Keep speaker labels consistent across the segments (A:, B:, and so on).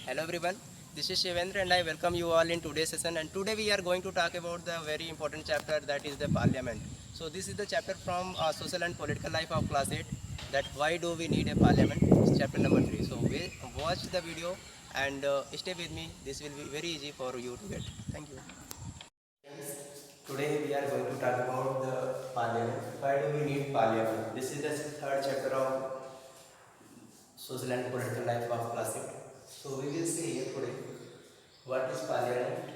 A: Hello everyone, this is Shivendra and I welcome you all in today's session, and today we are going to talk about the very important chapter, that is the parliament. So this is the chapter from social and political life of class 8, that why do we need a parliament, chapter number 3. So we watch the video and stay with me, this will be very easy for you to get. Thank you. Today we are going to talk about the parliament. Why do we need parliament? This is the third chapter of social and political life of class 8. So we will see here today what is parliament,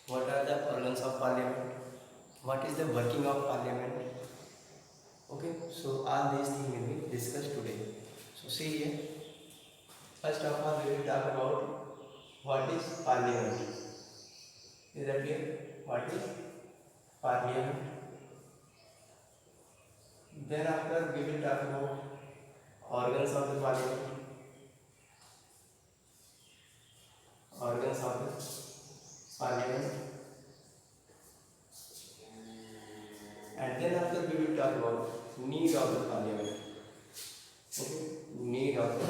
A: what are the organs of parliament, what is the working of parliament. Okay, so all these things will be discussed today. So see here, first of all we will talk about what is parliament. Is that clear? What is parliament? Then after we will talk about organs of the parliament, organs of the parliament, and then after we will talk about need of the parliament. Okay, need of the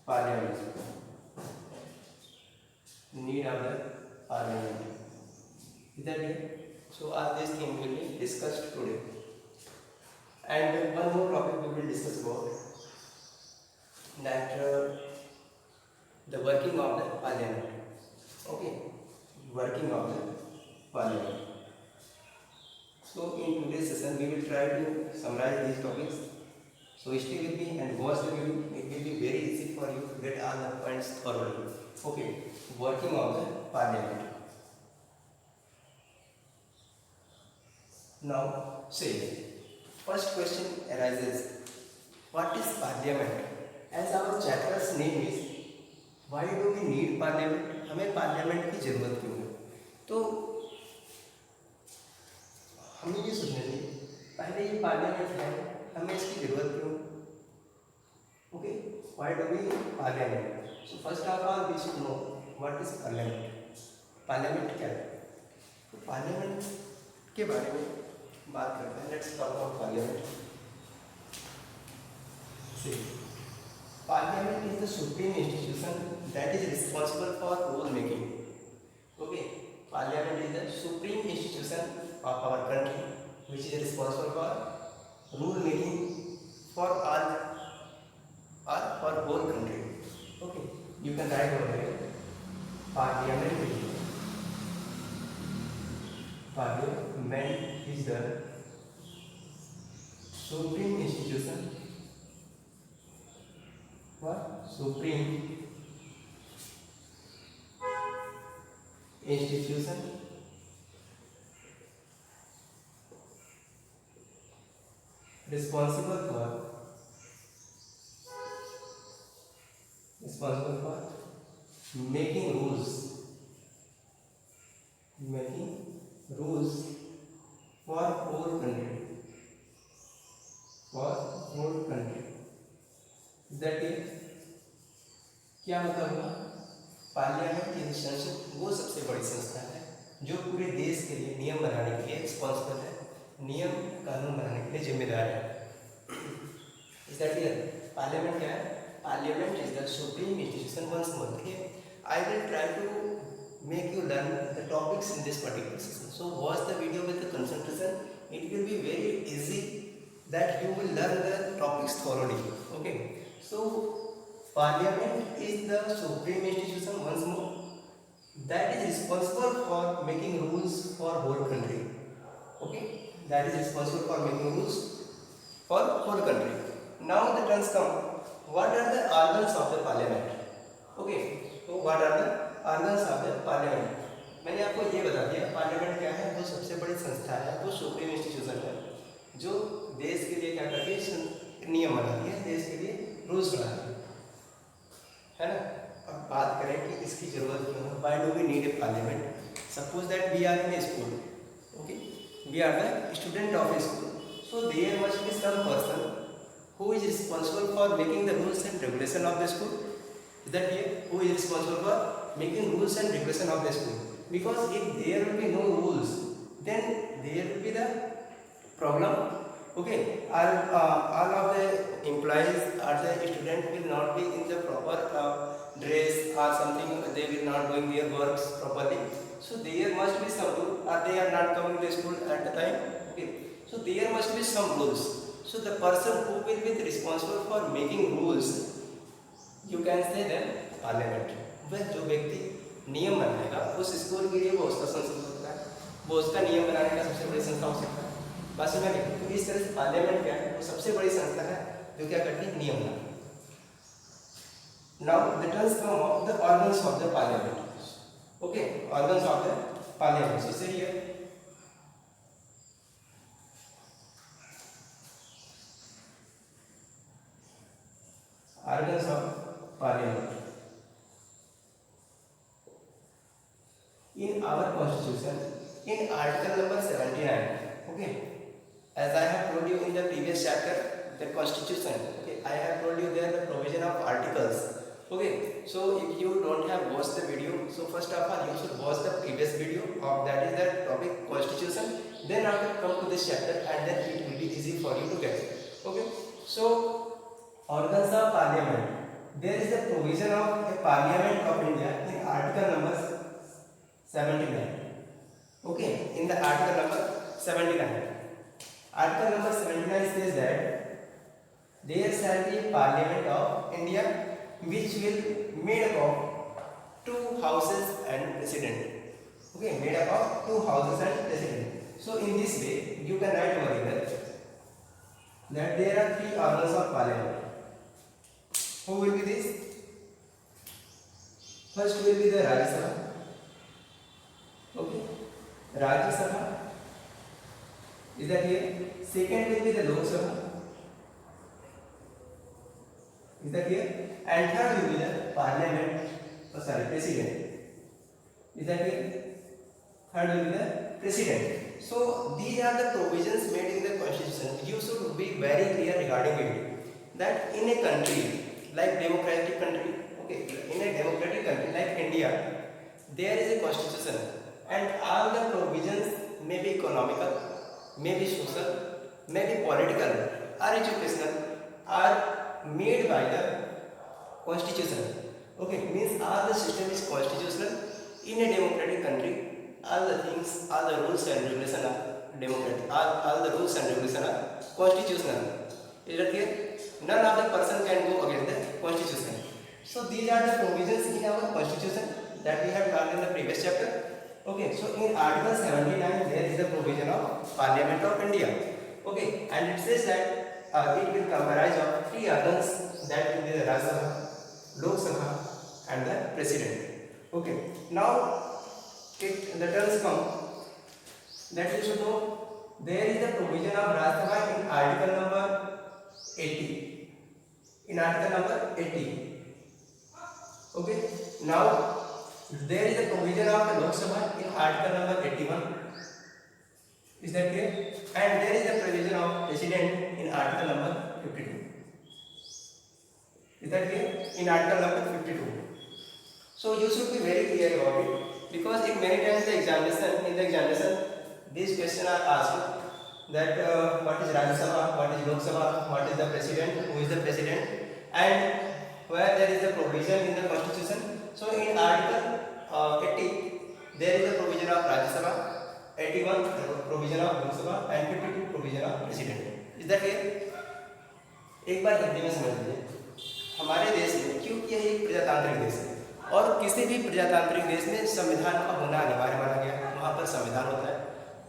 A: parliament, need of the parliament. Is that it? So all these things will be discussed today. And one more topic we will discuss about, that the working of the parliament. Okay, working of the parliament. So in today's session we will try to summarize these topics. So stay with me and watch the video. It will be very easy for you to get all the points thoroughly. Okay, working of the parliament. Now say, first question arises, what is parliament? As our chapter's name is, why do we need parliament? हमें parliament की जरूरत क्यों है? तो हमें ये सोचना चाहिए, पहले ये पार्लियामेंट है, हमें इसकी जरूरत क्यों? Okay, why do we parliament? So first of all we should know what is parliament. Parliament क्या है? तो पार्लियामेंट के बारे में बात करते हैं. Let's talk about parliament. See, parliament is the supreme institution that is responsible for rule making. Okay, parliament is the supreme institution of our country which is responsible for rule making for all or for whole country. Okay, you can write over here, parliament. Parliament is the supreme institution for supreme institution responsible for making rules for whole country. That is, क्या मतलब हुआ? Parliament की संसद वो सबसे बड़ी संस्था है जो पूरे देश के लिए नियम बनाने के लिए रिस्पॉन्सिबल है, नियम कानून बनाने के लिए जिम्मेदार है. Is that clear? पार्लियामेंट क्या है? Parliament is the supreme institution. Once more, I will try to make you learn the topics in this particular session. So watch the video with the concentration. It will be very easy that you will learn the topics thoroughly. Okay. So Parliament is the supreme institution, once more, that is responsible for making rules for whole country. Okay, that is responsible for making rules for whole country. Now the turns come. What are the organs of the Parliament? Okay, so what are the organs of the Parliament? मैंने आपको ये बता दिया, parliament क्या है? वो सबसे बड़ी संस्था है, वो सुप्रीम इंस्टीट्यूशन है जो देश के लिए क्या करती है? नियम बनाती है, देश के लिए रूल्स बनाती है ना. अब बात करें कि इसकी जरूरत क्यों है, why do we need a parliament? Suppose that we are in a school. Okay, we are the student of a school. So there must be some person who is responsible for making the rules and regulation of the school. Is that clear? Who is responsible for making rules and regulation of the school? Because if there will be no rules, then there will be the problem. Okay, all of the employees or the student will not be in the proper dress or something, they will not doing their works properly. So there must be some rule, or they are not coming to school at the time. Okay, so there must be some rules. So the person who will be responsible for making rules, you can say that parliament. वह जो व्यक्ति नियम बनाएगा उस school के लिए, वो उसका संसद होता है, वो उसका नियम बनाने का सबसे बड़ी संस्था हो सकता है। बस मैं लिखूँ तो इस तरह से पार्लियामेंट क्या है, वो सबसे बड़ी संस्था है जो क्या करती है, नियम बनाती है। Now the terms come of the organs of the parliament. Okay, organs of the parliament. So say here, organs of parliament. In our constitution, in article number 79, okay, as I have told you in the previous chapter, the constitution, okay, I have told you there the provision of articles. Okay, so if you don't have watched the video, so first of all you should watch the previous video of that is the topic constitution, then after come to this chapter and then it will be easy for you to get it. Okay, so organs of parliament, there is a provision of a parliament of India in article number 79. Okay, in the article number 79, article number 79 says that there shall be a parliament of India which will made up of 2 houses and president. Okay, made up of 2 houses and president. So in this way you can write over here that there are 3 organs of parliament. Who will be this? First will be the Rajya Sabha. Okay, Rajya Sabha, is that here? Second will be the Lok Sabha, is that here? And third will be the parliament, president, is that here? Third will be the president. So these are the provisions made in the constitution. You should be very clear regarding it, that in a country like democratic country, okay, in a democratic country like India, there is a constitution and all the provisions may be economical, may be social, may be political or educational are made by the constitution. Okay, means all the system is constitutional. In a democratic country, all the things, all the rules and regulations are democratic. All the rules and regulations are constitutional. Is that clear? None of the person can go against the constitution. So these are the provisions in our constitution that we have learned in the previous chapter. Okay, so in article 79 there is the provision of Parliament of India. Okay, and it says that it will comprise of 3 organs, that will be the Rajya Sabha, Lok Sabha and the President. Okay, now the terms come that you should know there is the provision of Rajya Sabha in article number 80. In article number 80. Okay, now there is a provision of the Lok Sabha in article number 81. Is that clear? And there is a provision of President in article number 52. Is that clear? In article number 52. So you should be very clear about it, because in many times the examination these questions are asked that what is Rajya Sabha, what is Lok Sabha, what is the President, who is the President, and where there is a provision in the constitution. So in article 80 there is a provision of Rajya Sabha, 81 provision of Lok Sabha and 52 provision of President. Is that clear? एक बार हिंदी में समझ लीजिए, हमारे देश में क्योंकि यह एक प्रजातांत्रिक देश है और किसी भी प्रजातांत्रिक देश में संविधान का होना अनिवार्य माना गया है। वहाँ पर संविधान होता है,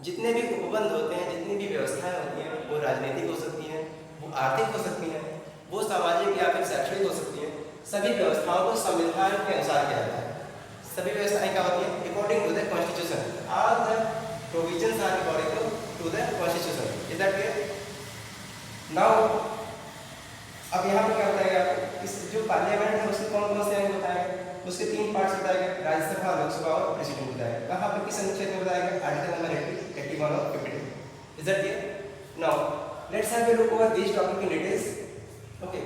A: जितने भी उपबंध होते हैं, जितनी भी व्यवस्थाएं होती हैं, वो राजनीतिक हो सकती हैं, वो आर्थिक हो सकती हैं, वो सामाजिक या फिर शैक्षणिक हो सकती हैं। सभी व्यवस्थाओं को संविधान के अनुसार किया जाता है। सभी व्यवस्थाएं क्या होती हैं? According to the constitution. All the provisions are according to the constitution. Is that clear? Now अब यहाँ पर क्या बताएगा आपको? इस जो पार्लियामेंट है उसके कौन कौन से अंग बताएगा? उसके 3 पार्ट्स बताएगा, राज्यसभा, लोकसभा और प्रेसिडेंट बताएगा। कहाँ पर किस अनुच्छेद में बताएगा? आर्टिकल नंबर 80, 81 और 52। Is that clear? Now let's have a look over this topic in details. Okay,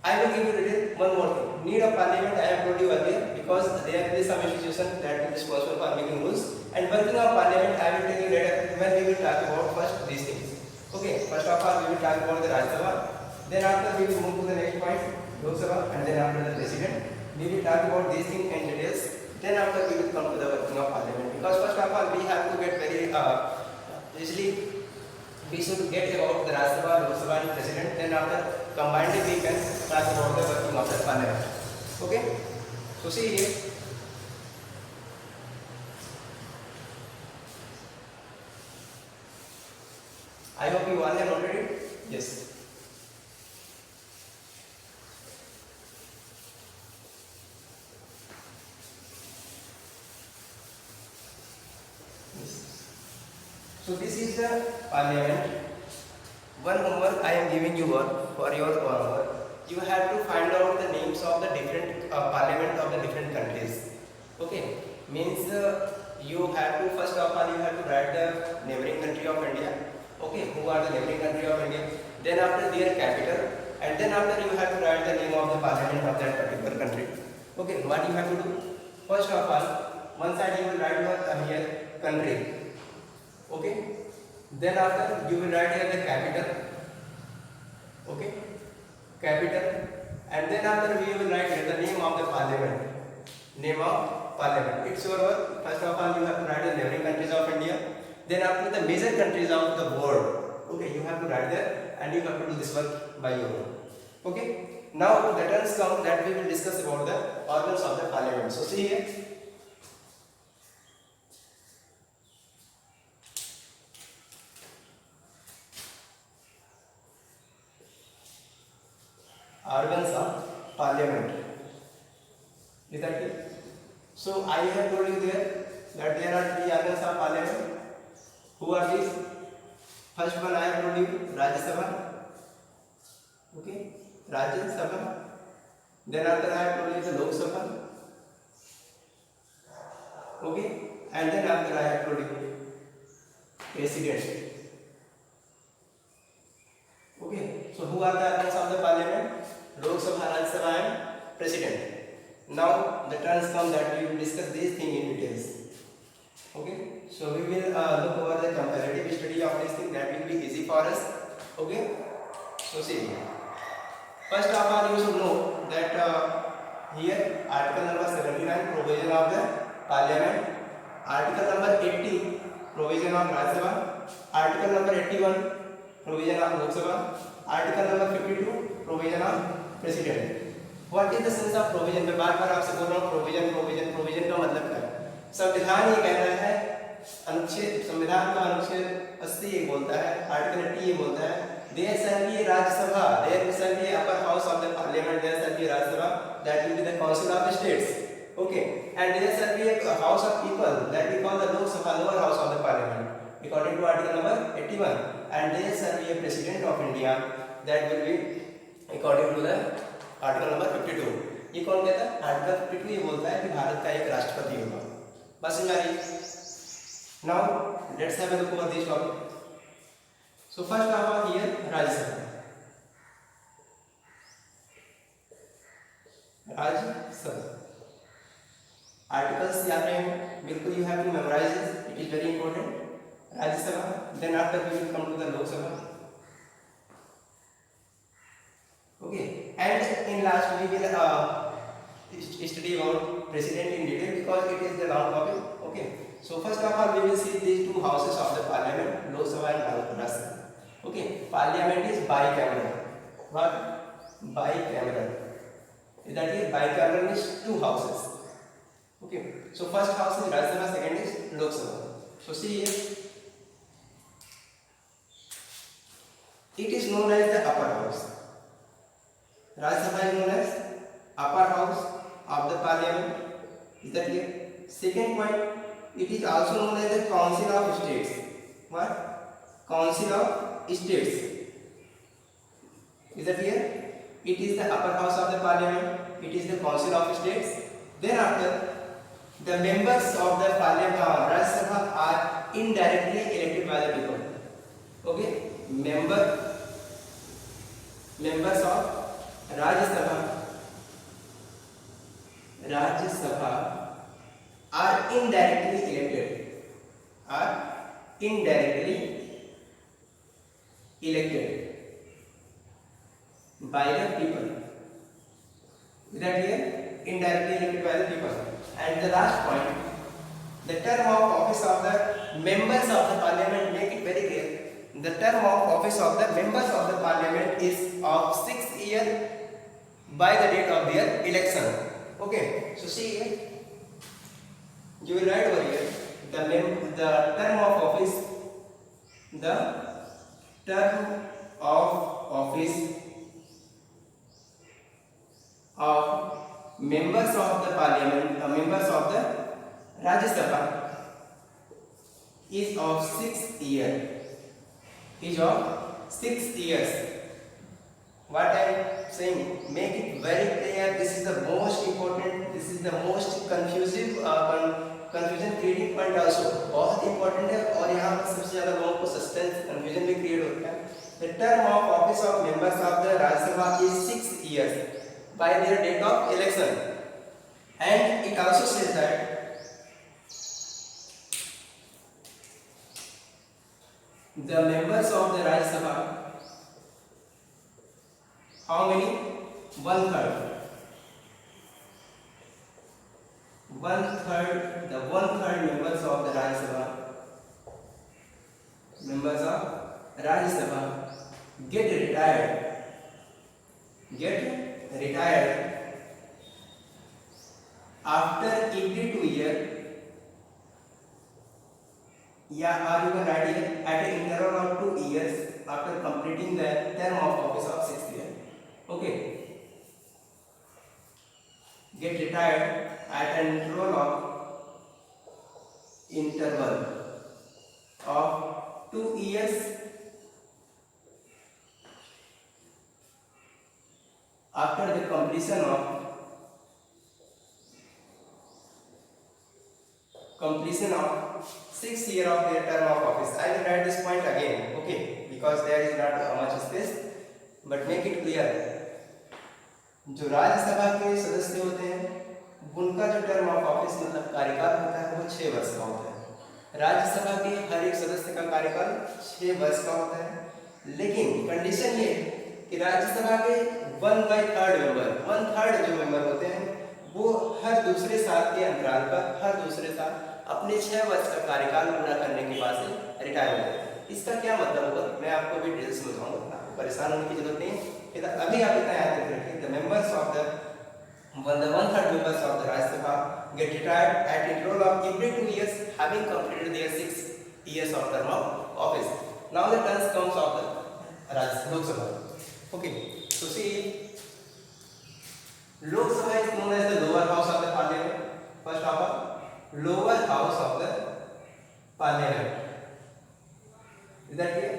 A: I will give you detail one more thing. Need of parliament I have told you earlier, because there is some institution that is responsible for making rules, and working of parliament I will tell you later when we will talk about first these things. Okay, first of all we will talk about the Rajya Sabha, then after we will move to the next point, Lok Sabha, and then after the President. we will talk about these things in details. Then after we will come to the working of parliament. Because first of all we have to get very easily we should get about the Rajya Sabha, Lok Sabha and President. Then after combinedly we can talk about the working of the parliament. Okay. So see here. I hope you all have noted it. Yes. So this is the parliament. One homework I am giving you for your homework. You have to find out the names of the different parliament of the different countries. Okay, means you have to first of all you have to write the neighboring country of India. Okay, who are the neighboring country of India? Then after their capital, and then after you have to write the name of the parliament of that particular country. Okay, what you have to do? First of all, one side you will write your here country. Okay, then after you will write here the capital. Okay, capital, and then after we will write here the name of the parliament. Name of parliament. It's your work. First of all, you have to write the neighboring countries of India. Then after the major countries of the world. Okay, you have to write there, and you have to do this work by your own. Okay. Now the turns come that we will discuss about the organs of the parliament. So see here. Organs of parliament. Is that it? So I have told you there that there are three organs of parliament. Who are these? First one I have told you, Rajya Sabha. Okay, Rajya Sabha. Then after I have told you the Lok Sabha. Okay, and then after I have told you President. Okay, so who are the organs of the parliament? Lok Sabha, Rajya Sabha and President. Now the turns come that we will discuss these things in details. Okay, so we will look over the comparative study of this thing, that will be easy for us. Okay, so see, first of all you should know that here article number 79 provision of the parliament, article number 80 provision of Rajya Sabha, article number 81 provision of Lok Sabha, article number 52 provision of president. What is the sense of provision? मैं बार बार आपसे बोल रहा हूँ provision का मतलब क्या है? संविधान ये कह रहा है, अनुच्छेद संविधान का अनुच्छेद 80 ये बोलता है, आर्टिकल 80 ये बोलता है, there shall be Rajya Sabha, there shall be upper house of the parliament, there shall be Rajya Sabha, that will be the council of the states. Okay, and there shall be a house of people that we call the Lok Sabha, lower house of the parliament, according to article number 81, and there shall be a president of India, that will be according to the article number 52. ये कौन कहता है? Article 52 ये बोलता है कि भारत का एक राष्ट्रपति होगा. बस समझ आ रही है? Now let's have a look over this topic. So first of all here Rajya Sabha. Rajya Sabha articles याद रहेंगे बिल्कुल. You have to memorise it is very important. Rajya Sabha, then after we will come to the Lok Sabha. Okay, and in last we will study about president in detail because it is the long topic. Okay, so first of all we will see these two houses of the parliament, Lok Sabha and Rajya Sabha. Okay, parliament is bicameral. What? Bicameral. That is bicameral means two houses. Okay, so first house is Rajya Sabha, second is Lok Sabha. So see here, it is known as the upper house. Rajya Sabha is known as upper house of the parliament. Is that clear? Second point, it is also known as the council of states. What? Council of states. Is that clear? It is the upper house of the parliament. It is the council of states. Then after, the members of the parliament or Rajya Sabha are indirectly elected by the people. Okay? Members of Rajya Sabha are indirectly elected. By the people. Is that clear? Indirectly indirectly elected by the people. And the last point, the term of office of the members of the parliament, make it very clear. The term of office of the members of the parliament is of 6 years by the date of their election. Okay, so see here, you will write over here the term of office, the term of office of members of the parliament, members of the Rajya Sabha is of 6 years. Is of 6 years. What I am saying, make it very clear. This is the most important. This is the most confusion creating point also बहुत important है, और यहाँ पर सबसे ज्यादा लोगों को suspense confusion भी क्रिएट होता है. The term of office of members of the Rajya Sabha is 6 years by their date of election, and it also says that the members of the Rajya Sabha, how many? 1/3. The 1/3 members of the Rajya Sabha, get retired after every 2 years, yeah, or you can write it at an interval of 2 years after completing the term of office of 6 years. Okay, get retired at an interval of 2 years after the completion of 6 years of their term of office. I will write this point again, okay, because there is not much space, but make it clear. जो राज्यसभा के सदस्य होते हैं उनका जो term of office मतलब कार्यकाल होता है वो 6 वर्ष का होता है. राज्यसभा के हर एक सदस्य का कार्यकाल 6 वर्ष का होता है, लेकिन कंडीशन ये कि राज्यसभा के 1/3 जो मेंबर होते हैं वो हर दूसरे साल के अंतराल पर अपने 6 वर्ष का कार्यकाल पूरा करने के बाद से रिटायर होते हैं. इसका क्या मतलब होगा मैं आपको भी डिटेल से बताऊंगा, परेशान होने की जरूरत नहीं है. अभी आप इतना याद रखिए, the members of the 1/3 members of the Rajya Sabha get retired at interval of every 2 years having completed their 6 years of term of office. Now the turn comes of the Lok Sabha. Okay, so see, Lok Sabha is known as the lower house of the parliament. First of all, lower house of the parliament. Is that clear?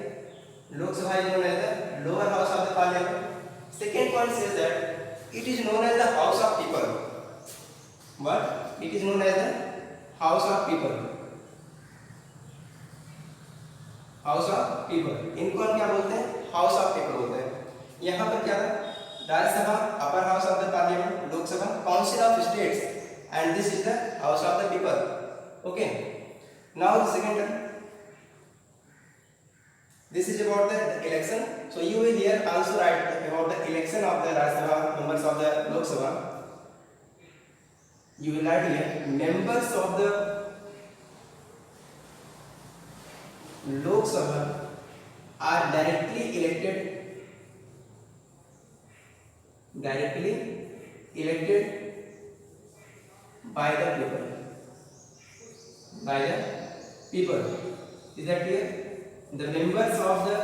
A: Lok Sabha is known as the lower house of the parliament. Second point says that it is known as the house of people. What? It is known as the house of people. House of people, इनको हम क्या बोलते हैं? House of people बोलते हैं. यहाँ पर क्या था? Rajya Sabha upper house of the parliament, Lok Sabha council of states, and this is the house of the people. Okay, now the second term. This is about the election. So you will here also write about the election of the Rajya Sabha, members of the Lok Sabha. You will write here members of the Lok Sabha are directly elected by the people. Is that clear? The members of the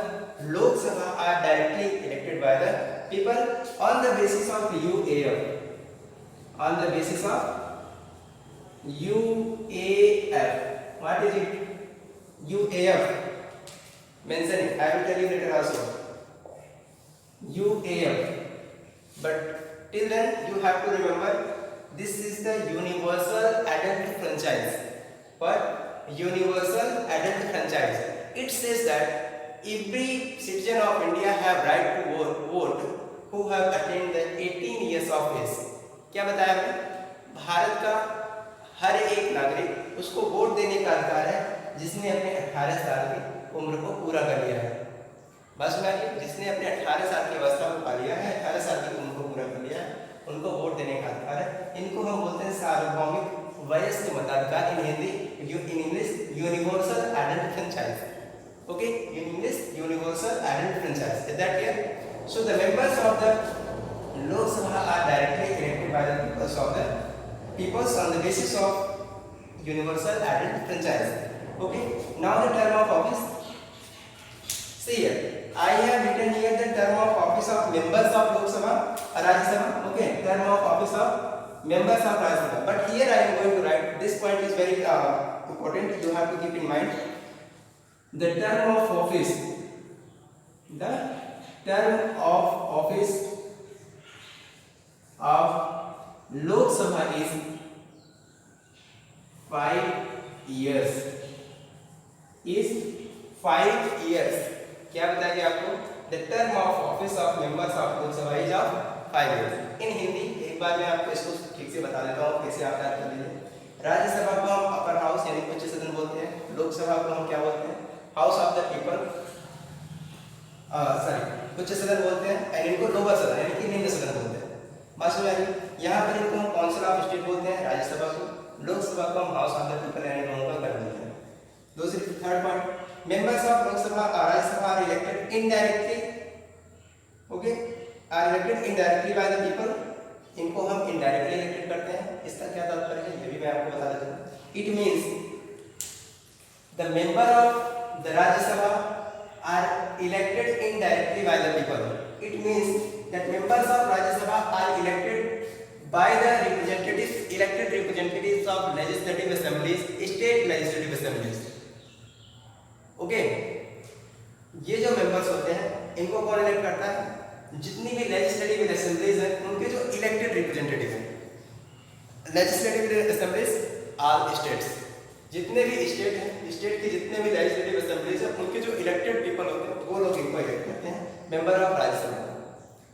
A: Lok Sabha are directly elected by the people on the basis of UAF. On the basis of UAF. What is it? UAF. Mention it. I will tell you later also. UAF. But till then you have to remember this is the universal adult franchise. What? Universal adult franchise. It says that every citizen of India have right to vote who have attained the 18 years of age. क्या बताया मैंने? भारत का हर एक नागरिक उसको vote देने का अधिकार है जिसने अपने 18 साल की उम्र को पूरा कर लिया है. बस मैं जिसने अपने 18 साल की अवस्था को पा लिया है, 18 साल की उम्र को पूरा कर लिया है, उनको वोट देने का अधिकार है। इनको हम बोलते हैं सार्वभौमिक वयस्क मताधिकार, in Hindi, in English universal adult franchise. Okay, in English universal adult franchise, is that clear? So the members of the Lok Sabha are directly elected by the peoples on the basis of universal adult franchise. Okay. Now the term of office. See here, I have written here the term of office of members of Lok Sabha, Rajya Sabha. Okay, term of office of members of Rajya Sabha. But here I am going to write. This point is very important. You have to keep in mind the term of office. The term of office of Lok Sabha is 5 years. Is 5 years. क्या बताएंगे आपको? The term of office of members of Lok Sabha is of 5 years. In Hindi एक बार मैं आपको इसको ठीक से बता देता हूँ कैसे आप याद कर लीजिए। राज्यसभा को हम अपर हाउस यानी उच्च सदन बोलते हैं। लोक सभा को हम क्या बोलते हैं? हाउस ऑफ द पीपल, उच्च सदन बोलते हैं। और इनको लोअर सदन यानी कि निम्न सदन बोलते हैं। यहाँ पर इनको हम काउंसिल ऑफ स्टेट बोलते हैं राज्यसभा को। लोकसभा को हम हाउस ऑफ द पीपल यानी लोगों का घर बोलते हैं। दूसरी third point, members of Lok Sabha और Rajya Sabha are elected indirectly. Okay, are elected indirectly by the people. इनको हम इनडायरेक्टली इलेक्टेड करते हैं। इसका क्या तात्पर्य है ये भी मैं आपको बता देता हूँ। It means the member of the Rajya Sabha are elected indirectly by the people. It means that members of Rajya Sabha are elected by the elected representatives of legislative assemblies, state legislative assemblies. Okay, ये जो members होते हैं इनको कौन elect करता है? जितनी भी legislative assemblies हैं उनके जो elected representative हैं। legislative assemblies are states, जितने भी स्टेट हैं, स्टेट के जितने भी legislative assemblies हैं उनके जो elected people होते हैं वो लोग इनको इलेक्ट करते हैं member of Rajya Sabha.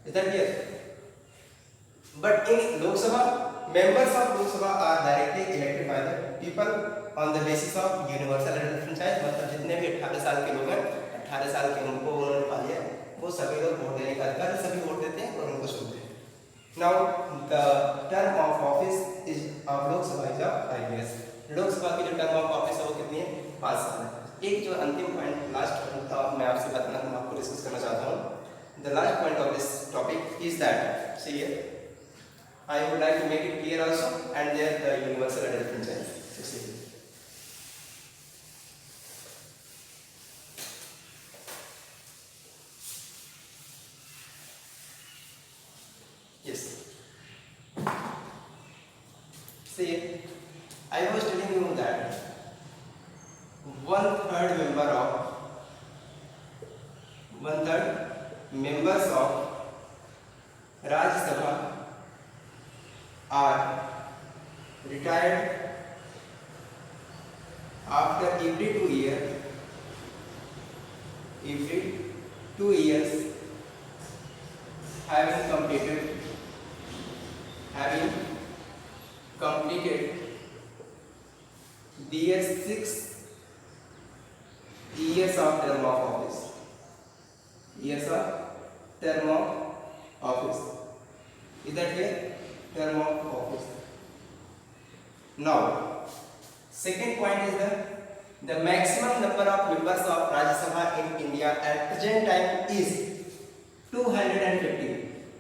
A: Is that clear? But in Lok Sabha, members of Lok Sabha are directly elected by the people on the basis of universal adult franchise. मतलब जितने भी 18 साल के लोग हैं, 18 साल के उनको उन्होंने पा लिया, वो सभी लोग वोट देने का अधिकार, सभी वोट देते हैं और उनको चुनते हैं। Now the term of office is of Lok Sabha is of 5 years. लोक सभा की जो टर्म ऑफ ऑफिस है वो कितनी है? 5 साल है। एक जो अंतिम पॉइंट, लास्ट पॉइंट मैं आपसे बताना, मैं आपको डिस्कस करना चाहता हूँ। The last point of this topic is that, see here, I would like to make it clear also, and there the universal adult franchise. So see here. Yes. See here, I was telling you that 1/3 members of Rajya Sabha are retired after every 2 years. Every 2 years, having completed their 6 years of term of office. Years of term of office. Is that clear? Term of office. Now, second point is the maximum number of members of Rajya Sabha in India at present time is 250.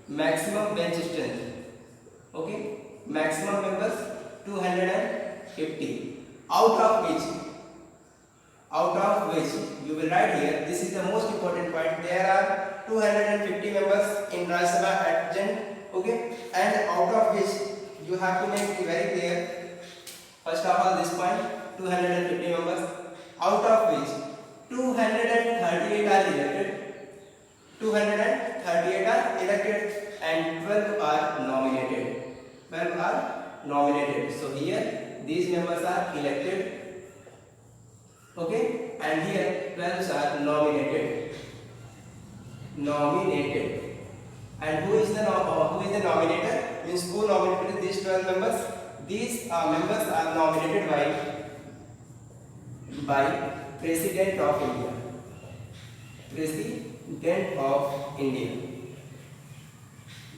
A: Maximum bench strength. Okay? Maximum members 250. Out of which you will write here, this is the most important point, there are 250 members in Rajya Sabha at present. Okay, and out of which you have to make it very clear, first of all this point, 250 members, out of which 238 are elected, 238 are elected and 12 are nominated. 12 are nominated. So here these members are elected, okay, and here 12 are nominated. And who is the nominator? Means who nominated these 12 members? These members are nominated by President of India. President of India.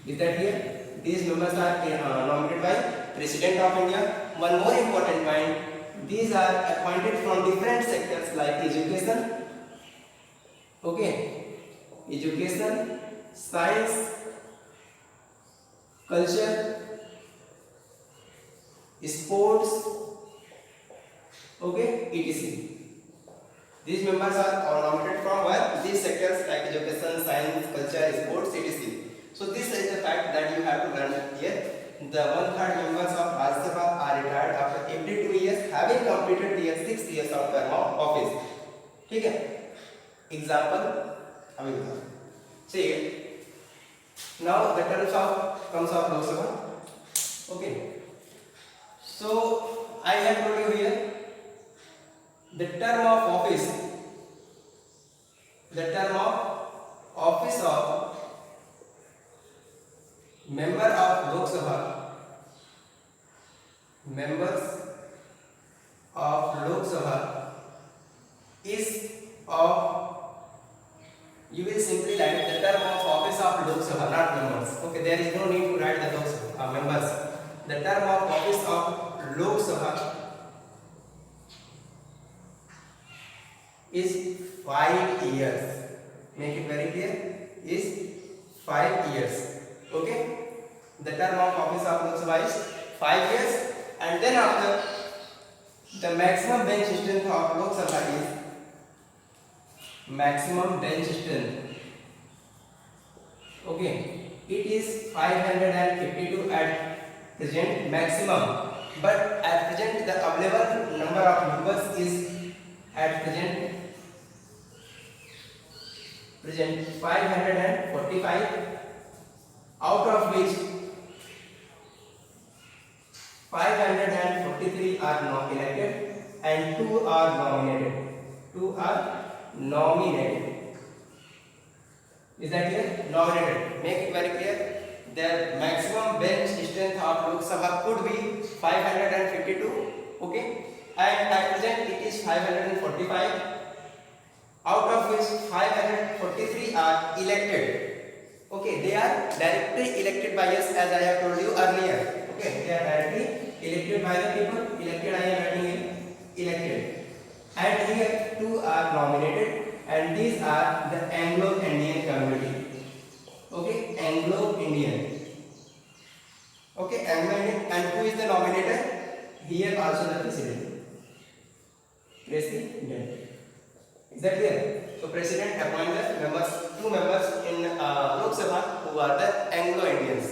A: Is that clear? These members are nominated by President of India. One more important point, these are appointed from different sectors like education, okay, education, science, culture, sports, okay, etc. These members are nominated from where? These sectors like education, science, culture, sports, etc. So this is the fact that you have to learn here. The 1/3 members of Rajya Sabha are retired after every 2 years, having completed their 6 years of term of office. ठीक है? Example, अभी बताओ. See, now the terms of comes of Lok Sabha. Okay. So I have told you here the term of office of member of Lok Sabha, members of Lok Sabha is of, you will simply write the term of office of Lok Sabha, not members. Okay, there is no need to write the Lok Sabha members. The term of office of Lok Sabha is 5 years. Make it very clear, is 5 years. Okay, the term of office of Lok Sabha is 5 years, and then after the maximum bench strength of Lok Sabha is maximum bench strength. Okay, it is 552 at present maximum, but at present the available number of members is at present 545, out of which 543 are not elected and 2 are nominated. Is that clear? Nominated. Make it very clear. The maximum bench strength of Lok Sabha could be 552. Okay, and at present it is 545, out of which 543 are elected. Okay, they are directly elected by us, as I have told you earlier. Okay, they are directly elected by the people. Elected, I am writing here, elected. And here 2 are nominated, and these are the Anglo-Indian community. Okay, Anglo-Indian. Okay, Anglo-Indian. And who is the nominator? Here also the president. President. Is that clear? So president appoints the members, 2 members in Lok Sabha who are the Anglo-Indians.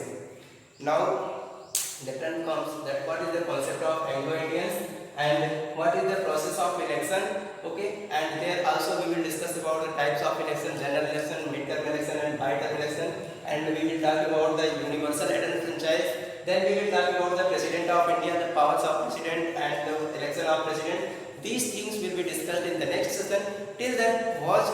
A: Now the turn comes that what is the concept of Anglo-Indians and what is the process of election. Okay, and there also we will discuss about the types of election: general election, mid-term election, and bi-term election. And we will talk about the universal adult franchise. Then we will talk about the President of India, the powers of President, and the election of President. These things will be discussed in the next session. Till then, watch